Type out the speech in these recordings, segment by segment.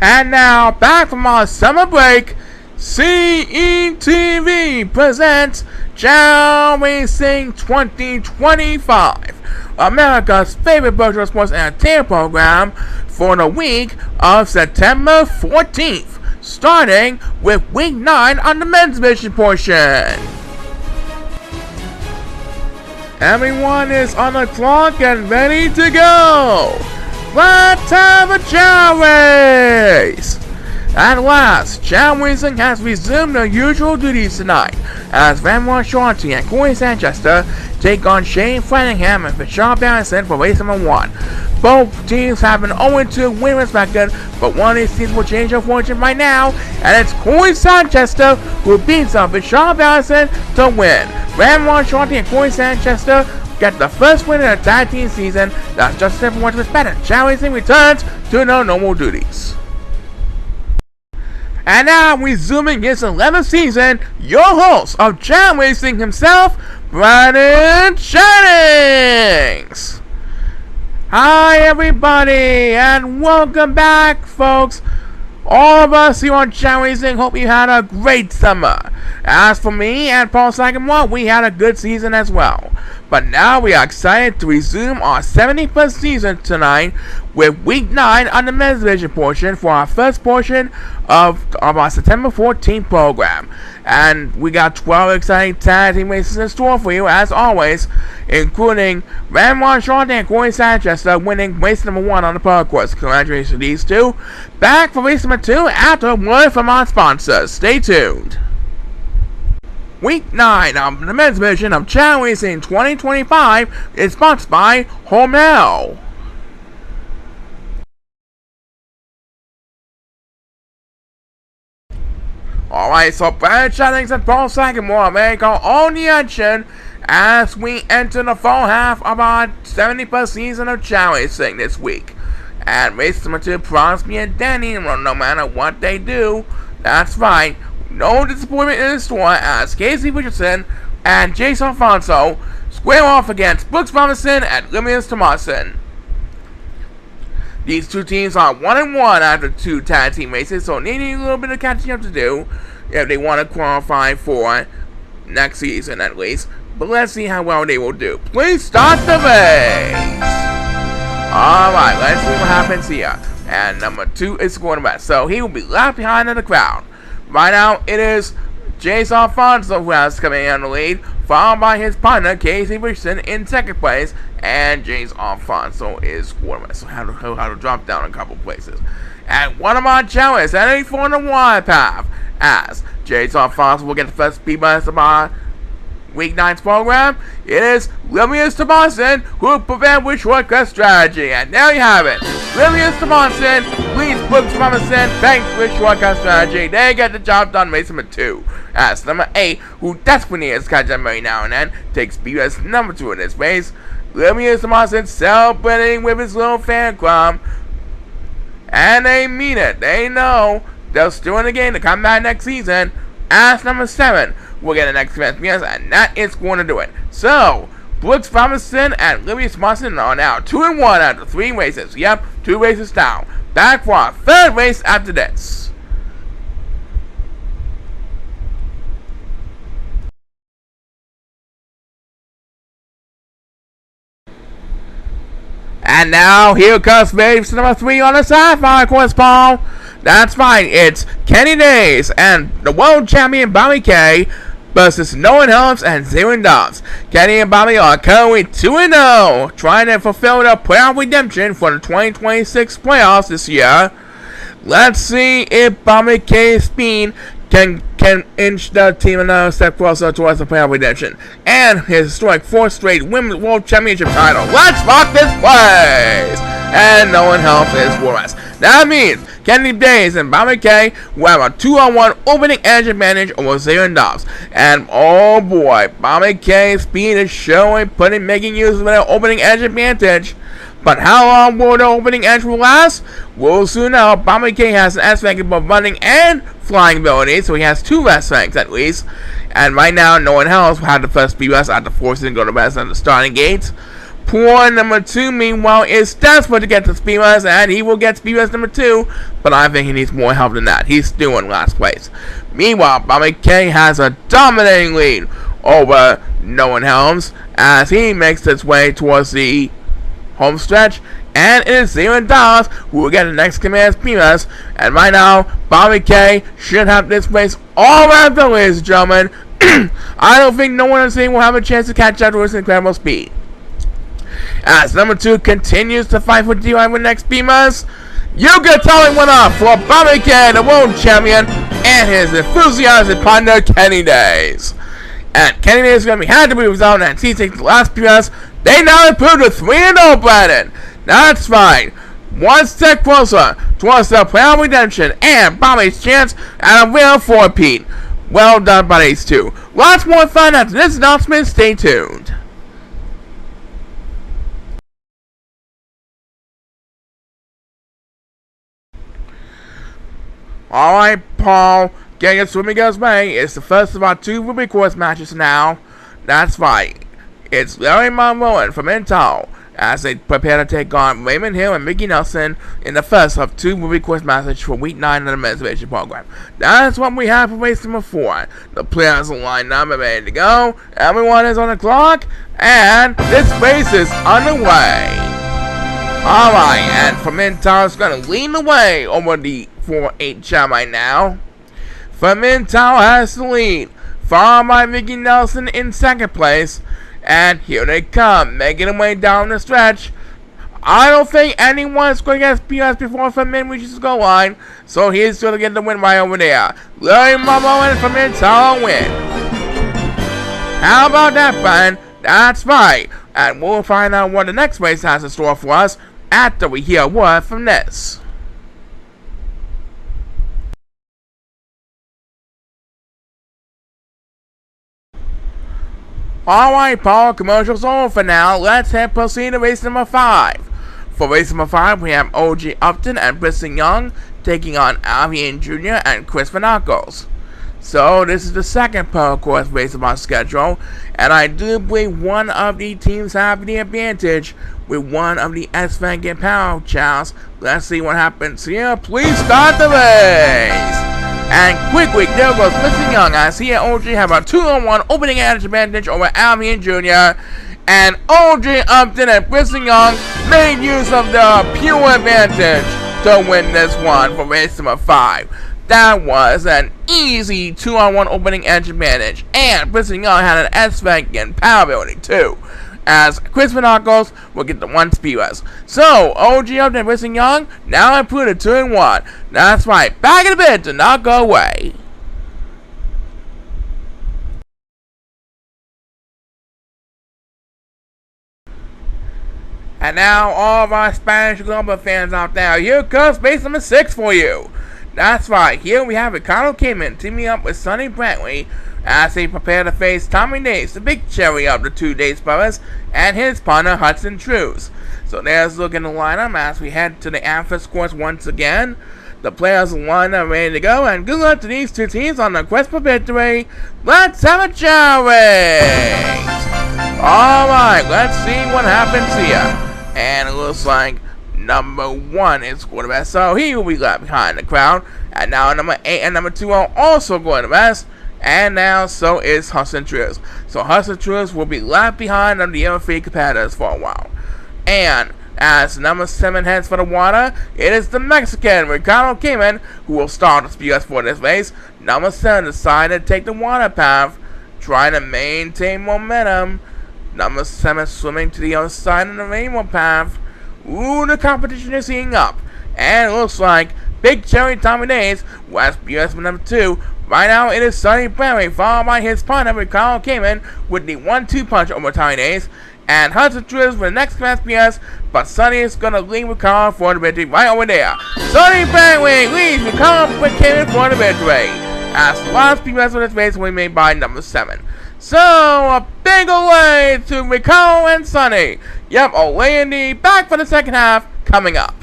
And now, back from our summer break, CETV presents Chao Racing 2025, America's favorite virtual sports entertainment program for the week of September 14th, starting with week 9 on the men's division portion. Everyone is on the clock and ready to go. Let's have a Chao race! At last, Chao Racing has resumed their usual duties tonight, as Van Shorty and Corey Sanchester take on Shane Franingham and Fisher Barrison for race number 1. Both teams have an 0-2 winner's record, but one of these teams will change their fortune right now, and it's Corey Sanchester who beats up Fisher Barrison to win. Van Shorty and Corey Sanchester get the first win in a tag team season. That's just a different one to better. Chao Racing returns to their normal duties. And now, resuming his 11th season, your host of Chao Racing himself, Brandon Jennings. Hi everybody, and welcome back, folks. All of us here on Chao Racing hope you had a great summer. As for me and Paul Sagamore, we had a good season as well. But now we are excited to resume our 71st season tonight with week 9 on the men's division portion for our first portion of our September 14th program. And we got 12 exciting tag team races in store for you as always, including Van Shorty and Corey Sanchester winning race number 1 on the park course. Congratulations to these two. Back for race number 2 after a word from our sponsors. Stay tuned. Week 9 of the men's division of Chao Racing 2025 is sponsored by Hormel. Alright, so Brad Jennings and Paul Sagamore make our own action as we enter the fall half of our 71st season of Chao Racing this week. And race number 2 promised me and Danny, no matter what they do, that's right. No disappointment in the store as Casey Richardson and Jason Alfonso square off against Brooks Robinson and Limius Thomason. These two teams are 1-1 after 2 tag team races, so they need a little bit of catching up to do if they want to qualify for next season at least. But let's see how well they will do. Please start the race! Alright, let's see what happens here. And number 2 is going to best, so he will be left behind in the crowd. Right now, it is Jason Alfonso who has coming in the lead, followed by his partner, Casey Richardson, in second place, and Jason Alfonso is quarterback, so he'll have to drop down a couple places. And one of our challenges heading for the wide path, as Jason Alfonso will get the first speed bus of our Week 9's program. It is Limius Thomason who will prevent with shortcut strategy. And there you have it. Limius Thomason leads Brooks Robinson thanks with shortcut strategy. They get the job done. Race number 2. As number 8, who desperately is catching every now and then, takes speed as number 2 in this race. Limius Thomason celebrating with his little fan club. And they mean it. They know they're still in the game to come back next season. As number 7, we'll get the next experience, and that is going to do it. So, Brooks Robinson and Limius Thomason are now 2-1 after 3 races. Yep, 2 races down. Back for our 3rd race after this. And now, here comes race number 3 on the Sapphire course, Paul. That's right, it's Kenny Days and the world champion Bobby Kay versus Nolan Helms and Zero Dobbs. Kenny and Bobby are currently 2-0, trying to fulfill their playoff redemption for the 2026 playoffs this year. Let's see if Bobby Kay's speed can inch the team another step closer towards the playoff redemption and his historic 4th straight Women's World Championship title. Let's rock this place! And Nolan Helms is for us. That means Kenny Days and Bobby Kay will have a 2-on-1 opening edge advantage over Zero Dobbs. And oh boy, Bobby Kay's speed is showing, making use of their opening edge advantage. But how long will the opening edge will last? We'll soon know. Bobby Kay has an S rank of both running and flying ability, so he has 2 S ranks at least. And right now, no one else will have the first speed rest after forcing to go to rest at the starting gates. Poor number 2, meanwhile, is desperate to get to Speedrunners, and he will get Speedrunners number 2, but I think he needs more help than that. He's still in last place. Meanwhile, Bobby K has a dominating lead over Nolan Helms as he makes his way towards the home stretch, and it is $0 who will get the next command Speedrunners, and right now, Bobby K should have this race all wrapped up, ladies and gentlemen. I don't think no one will have a chance to catch up to his incredible speed. As number 2 continues to fight for DUI with next Speedrunners, you can tell him one up for Bobby K, the world champion, and his enthusiastic partner, Kenny Days. And Kenny Days is going to be had to be resolved, and he takes the last Speedrunners. They now improve to 3-0, Brandon. That's right. One step closer towards the playoff redemption and Bobby's chance at a real 4-peat. Well done by these two. Lots more fun after this announcement. Stay tuned. Alright, Paul. Getting a swimming goes way. It's the first of our 2 Ruby Course matches now. That's right. It's Larry Monroe from Intel as they prepare to take on Raymond Hill and Mickey Nelson in the first of 2 Ruby Course matches for Week 9 of the Reservation Program. That's what we have for race number 4. The players are lined up and ready to go. Everyone is on the clock, and this race is underway. Alright, and from Intel is going to lead the way over the 4-8 jam right now. From Intel has the lead, followed by Mickey Nelson in second place. And here they come, making their way down the stretch. I don't think anyone's going to get Speedrunners before Fermin reaches the goal line, so he's going to get the win right over there. Larry Momo and Fermin will win. How about that, Brian? That's right. And we'll find out what the next race has in store for us after we hear a word from this. Alright, Paul, commercials over for now. Let's proceed to race number 5. For race number 5, we have Ozzie Upton and Brisson Young taking on Alvin Jr. and Chris Van Ackles. So, this is the second Pro Course race of our schedule, and I do believe one of the teams have the advantage with one of the S-Van Power Chows. Let's see what happens here. Please start the race! And quickly, there goes Brisson Young as he and OG have a 2-on-1 opening edge advantage over Alvin Jr. And Ozzie Upton and Brisson Young made use of their pure advantage to win this one for race number 5. That was an easy 2-on-1 opening edge advantage, and Brisson Young had an S-Van power ability too, as Chris Van Ackles will get the 1 Speedrunners. So, Ozzie Upton and Brisson Young now improved to 2-1. That's right, back in the bid to not go away. And now, all of our Spanish Global fans out there, here comes race number 6 for you. That's right, here we have Ricardo Cayman teaming up with Sonny Brantley as they prepare to face Tommy Nace, the big cherry of the 2 Days brothers, and his partner Hudson Trues. So there's a look in the lineup as we head to the Amphis course once again. The players are lined up ready to go, and good luck to these 2 teams on the quest for victory. Let's have a Chao race! Alright, let's see what happens here. And it looks like number 1 is going to rest, so he will be left behind the crowd. And now number 8 and number 2 are also going to rest. And now so is Hudson Trues. So Hudson Trues will be left behind on the other 3 competitors for a while. And as number 7 heads for the water, it is the Mexican Ricardo Cayman who will start the Speedrunners for this race. Number 7 decided to take the water path, trying to maintain momentum. Number 7 swimming to the other side of the rainbow path. Ooh, the competition is heating up. And it looks like Big Cherry Tommy Days was Speedrunners for number 2. Right now, it is Sonny Brantley, followed by his partner Ricardo Cayman with the 1-2 punch over Tommy Days. And Hudson Trues for the next class Speedrunners, but Sonny is going to lead Ricardo for the victory right over there. Sonny Brantley leads Ricardo Cayman for the victory, as the last Speedrunners for this race will be made by number 7. So, a big away to Ricardo and Sonny. Yep, away indeed. Back for the second half, coming up.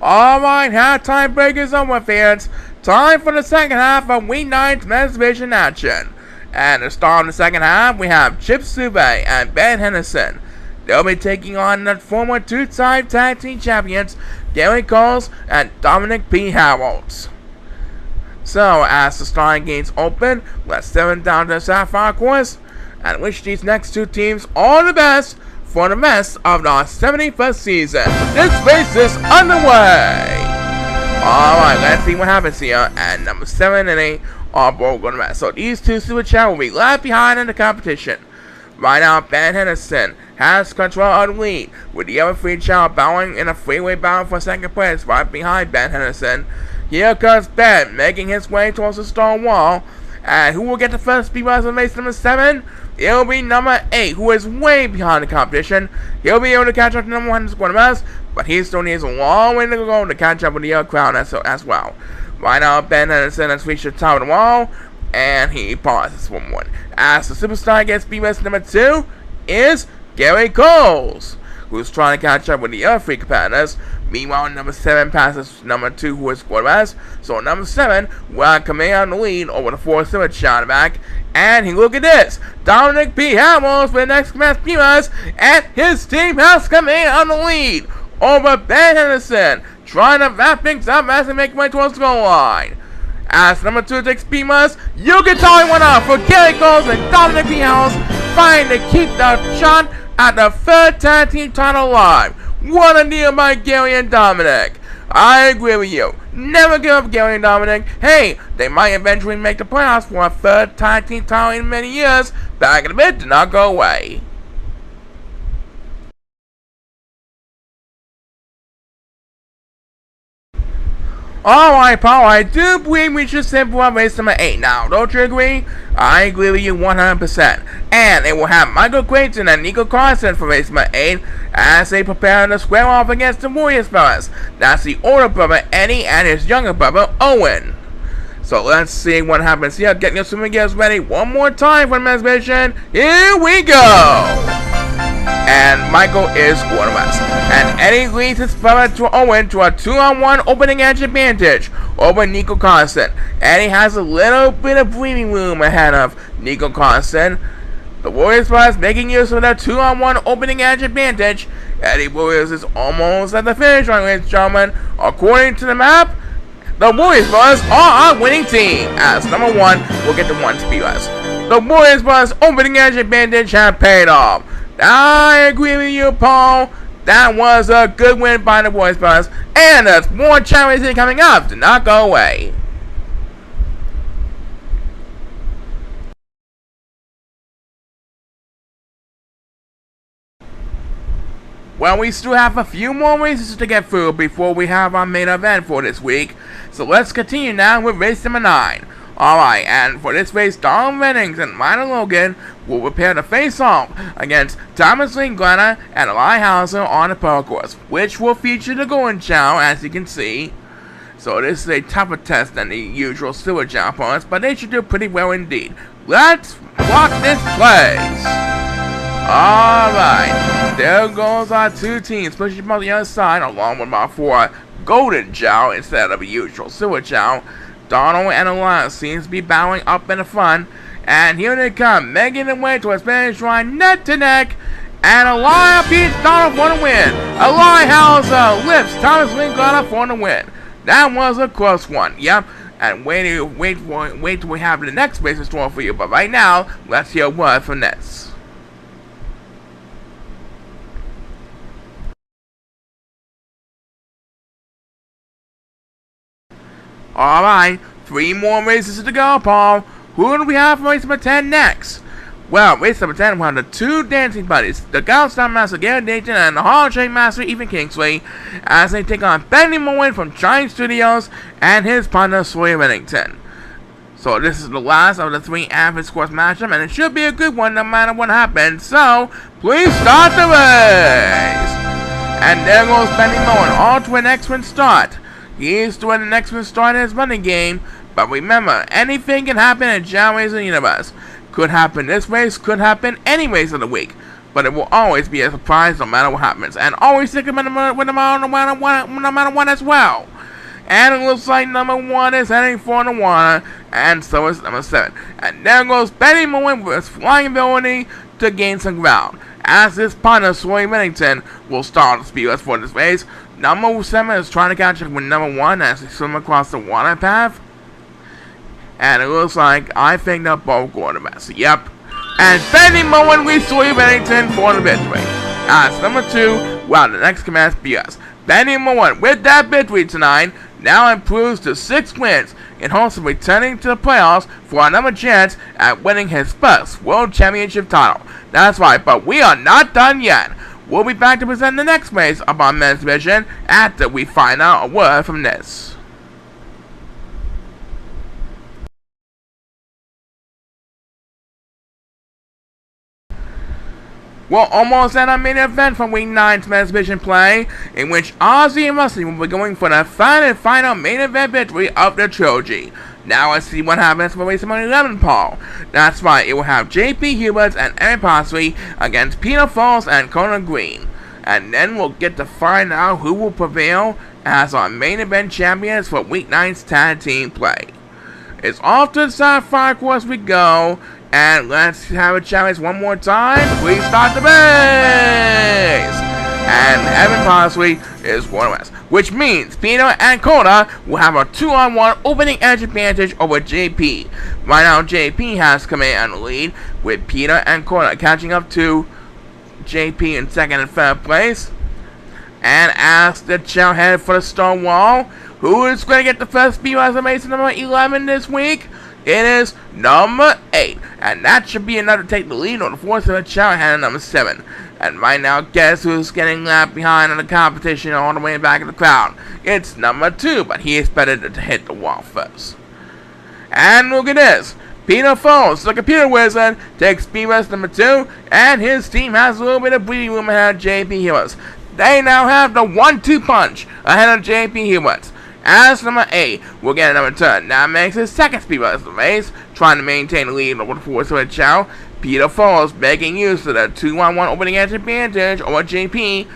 Alright, halftime break is over, fans. Time for the second half of Week 9's men's division action. And to start in the second half, we have Chip Soubey and Ben Henderson. They'll be taking on the former two-time tag team champions, Gary Coles and Dominic P. Harolds. So, as the starting gates open, let's step down to the Sapphire course and wish these next two teams all the best for the rest of our 71st season. This race is underway! Alright, let's see what happens here. And number 7 and 8 are both going to rest. So these two Super Chat will be left behind in the competition. Right now, Ben Henderson has control of the lead, with the other three Chao bowing in a freeway battle for second place right behind Ben Henderson. Here comes Ben, making his way towards the stone wall. And who will get the first speed rise in race number 7? It'll be number 8, who is way behind the competition. He'll be able to catch up to number 1 squad best, but he still needs a long way to go to catch up with the other crowd as well. Right now, Ben Henderson has reached the top of the wall, and he pauses for one. As the superstar gets speed race number 2 is Gary Coles, who's trying to catch up with the other three competitors. Meanwhile, number 7 passes number 2, who is squad best. So number 7 will come in on the lead over the 4 Silver shot back. And look at this, Dominic P. Harolds with the next command speeders, and his team has come in on the lead over Ben Henderson, trying to wrap things up as they make their way towards the goal line. As number 2 takes speeders, you can tell he went off for Gary Coles and Dominic P. Harolds, trying to keep the shot at the third tag team title alive. What a deal by Gary and Dominic. I agree with you. Never give up Gary and Dominic. Hey, they might eventually make the playoffs for a third tag team title in many years. Back in a bit, did not go away. Alright, Paul, I do believe we should simple up race number 8 now. Don't you agree? I agree with you 100%. And it will have Michael Creighton and Nico Carson for race number 8 as they prepare to square off against the Warriors brothers. That's the older brother Eddie and his younger brother Owen. So let's see what happens here. Get your swimming gears ready one more time for the men's mission. Here we go! And Michael is quarterback. And Eddie leads his brother to Owen to a 2-on-1 opening edge advantage over Nico Carson. Eddie has a little bit of breathing room ahead of Nico Carson. The Warriors brothers making use of their 2-on-1 opening edge advantage. Eddie Warriors is almost at the finish line, ladies and gentlemen. According to the map, the Warriors brothers are our winning team, as number 1 will get the 1 speed less. The Warriors brothers opening edge advantage have paid off. I agree with you, Paul. That was a good win by the Warriors brothers. And there's more Chao Racing coming up. Do not go away. Well, we still have a few more races to get through before we have our main event for this week. So let's continue now with race number 9. Alright, and for this race, Don Reddings and Minor Logan will prepare to face off against Thomas Linklater and Eli Hauser on the pro course, which will feature the Golden Chao, as you can see. So this is a tougher test than the usual Silver Chao opponents, but they should do pretty well indeed. Let's rock this place! Alright, there goes our two teams pushing from the other side, along with our 4 Golden Chao instead of a usual Silver Chao. Donald and Elias seems to be bowing up in the front, and here they come, making their way to a finish line neck to neck, and Elias beats Donald for the win. Elias Hauser lifts Thomas Linklater for the win. That was a close one, yep. And wait till we have the next race in store for you. But right now, let's hear a word from this. Alright, 3 more races to go, Paul. Who do we have for race number 10 next? Well, race number 10 will have the 2 dancing buddies, the Galveston Master Gary Dayton and the Hall of Shame Master Ethan Kingsley, as they take on Benny Moen from Giant Studios and his partner Sawyer Reddington. So this is the last of the 3 average course matchup, and it should be a good one no matter what happens. So, please start the race! And there goes Benny Moen, all to an excellent start. He's doing an excellent start in his running game, but remember, anything can happen in Chao Racing Universe. Could happen this race, could happen any race of the week. but it will always be a surprise no matter what happens, and always stick with no matter what as well. And it looks like number 1 is heading for the water, and so is number 7. And there goes Benny Moen with his flying ability to gain some ground. As his partner, Roy Bennington, will start the speedless for this race. Number 7 is trying to catch up with number 1 as they swim across the water path. And it looks like, I think they're both going to mess. Yep. And Benny Moen leads Roy Bennington for the victory. As number 2, well, the next command is BS. Benny Moen, with that victory tonight, now improves to 6 wins in hopes of returning to the playoffs for another chance at winning his first World Championship title. That's right, but we are not done yet. We'll be back to present the next race of our men's division after we find out a word from this. We're almost at our main event from Week 9's men's division play, in which Ozzie and Rusty will be going for the third and final main event victory of the trilogy. Now let's see what happens for race number 11, Paul. That's right, it will have JP Hubert and Aaron Parsley against Peter Falls and Connor Green. And then we'll get to find out who will prevail as our main event champions for Week 9's tag team play. It's off to the side 5 course we go. And let's have a challenge one more time. Please start the race! And Evan Parsley is going west, which means Peter and Coda will have a 2-on-1 opening edge advantage over JP. Right now, JP has command on the lead, with Peter and Coda catching up to JP in second and third place. And as the Chow head for the stone wall, who is going to get the first speed as Mason number 11 this week? It is number 8, and that should be enough to take the lead on the fourth of the Chow hand number 7. And right now, guess who's getting left behind in the competition all the way back in the crowd? It's number 2, but he expected to hit the wall first. And look at this. Peter Falls, the computer wizard, takes speed race number 2, and his team has a little bit of breathing room ahead of JP Heroes. They now have the 1-2 punch ahead of JP Heroes. As number 8 will get another turn. Now makes his second speed race of the race, trying to maintain the lead over the fourth of the Chow. Peter Falls making use of the 2-on-1 opening edge advantage over JP.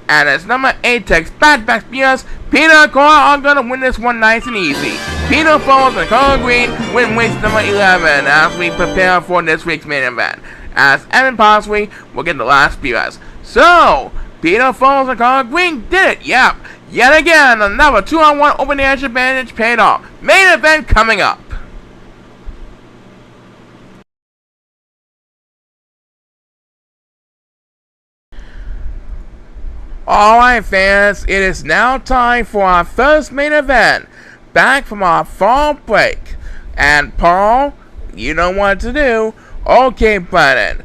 And as number 8 takes back speeders, Peter and Cora are going to win this one nice and easy. Peter Falls and Cora Green win race number 11 as we prepare for this week's main event. As Evan Parsley will get the last speed race. So, Peter Falls and Cora Green did it, yep. Yet again, another 2-on-1 open edge advantage paid off. Main event coming up. Alright fans, it is now time for our first main event. Back from our fall break. And Paul, you know what to do. Okay, Brennan.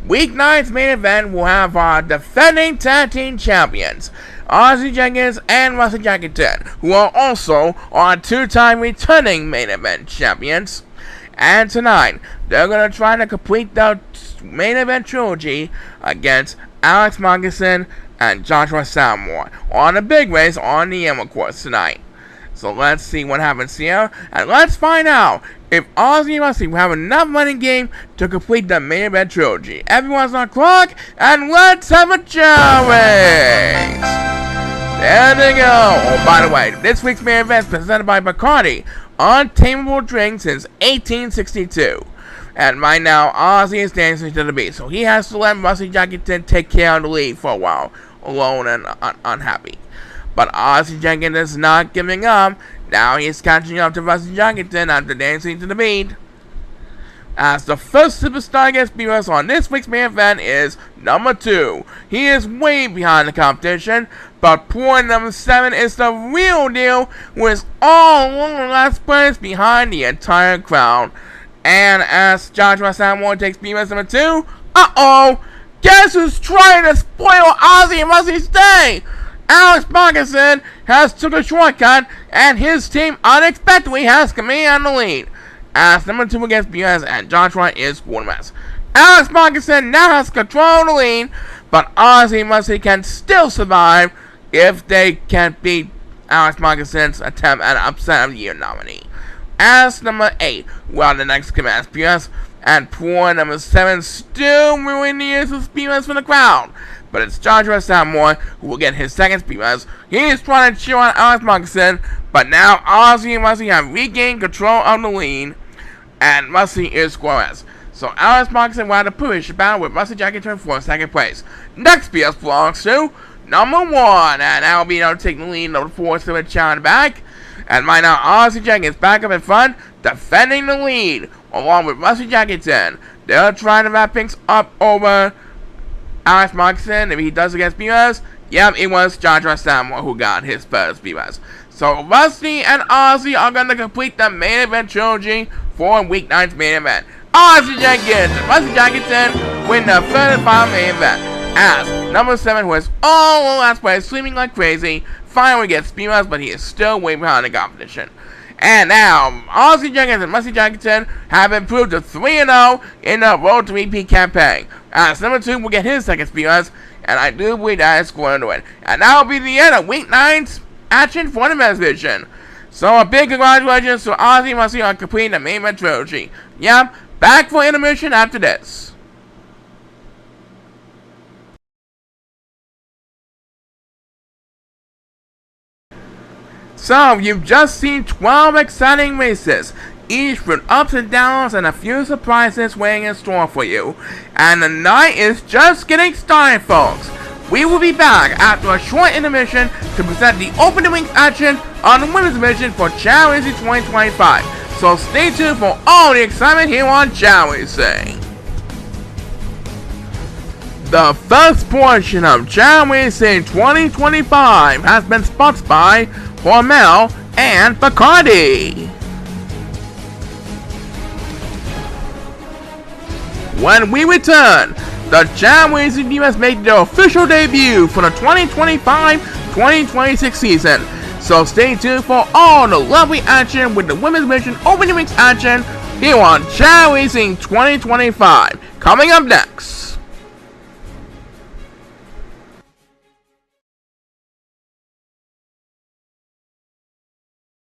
Week 9's main event will have our defending tag team champions, Ozzie Jenkins and Rusty Jackington, who are also our 2-time returning main event champions. And tonight, they're going to try to complete the main event trilogy against Alex Markinson and Joshua Salmore on a big race on the Emerald course tonight. So let's see what happens here, and let's find out if Ozzie and Rusty will have enough running game to complete the main event trilogy. Everyone's on clock, and let's have a chow race! There they go! Oh, by the way, this week's main event is presented by Bacardi, untamable drink since 1862. And right now, Ozzie is dancing to the beat, so he has to let Rusty Jackington take care of the lead for a while, alone and unhappy. But Ozzie Jenkins is not giving up. Now he is catching up to Rusty Jackington after dancing to the beat. As the first superstar guest viewers on this week's main event is number 2. He is way behind the competition, but poor number 7 is the real deal, who is all along the last place behind the entire crowd. And as Joshua Samuel takes speed race number 2, guess who's trying to spoil Ozzie and Rusty's day? Alex Markinson has took a shortcut, and his team unexpectedly has command on the lead. As number 2 against BS, and Joshua is quartermaster. Alex Markinson now has control of the lead, but Ozzie and Rusty can still survive if they can beat Alex Markinson's attempt at an upset of the year nominee. As number 8, well, the next command is BS, And poor number 7 still ruining the use of speeders for the crowd. But it's Joshua Samore who will get his second speeders. He's trying to cheer on Alex Moccasin, but now Ozzie and Rusty have regained control of the lead, and Rusty is scoreless. So Alex Moccasin will have to push the battle with Rusty Jackington for second place. Next speeders belongs to number 1, and that will be able to take the lead. Number 4 still a challenge back. And right now, Ozzie Jenkins back up in front, defending the lead, along with Rusty Jackington. They're trying to wrap things up over Alex Moccasin. If he does against Beavers, yep, it was Joshua Samore who got his first Beavers. So Rusty and Ozzie are going to complete the main event trilogy for Week 9's main event. Ozzie Jenkins and Rusty Jackington win the third and final main event, as number 7, who is all the last place, swimming like crazy, finally gets Beavers, but he is still way behind the competition. And now, Ozzie Jenkins and Rusty Jackington have improved to 3-0 in the Road to Repeat campaign, as number 2 will get his second Beavers, and I do believe that is going to win. And that will be the end of Week 9's action for the men's division. So a big congratulations to Ozzie and Rusty on completing the main event trilogy. Yep, back for intermission after this. So, you've just seen 12 exciting races, each with ups and downs and a few surprises waiting in store for you. And the night is just getting started, folks. We will be back after a short intermission to present the opening week's action on the women's division for Chao Racing 2025. So stay tuned for all the excitement here on Chao Racing. The first portion of Chao Racing 2025 has been sponsored by Hormel and Bacardi. When we return, the Chao Racing team has made their official debut for the 2025-2026 season. So stay tuned for all the lovely action with the women's division opening week's action here on Chao Racing 2025. Coming up next.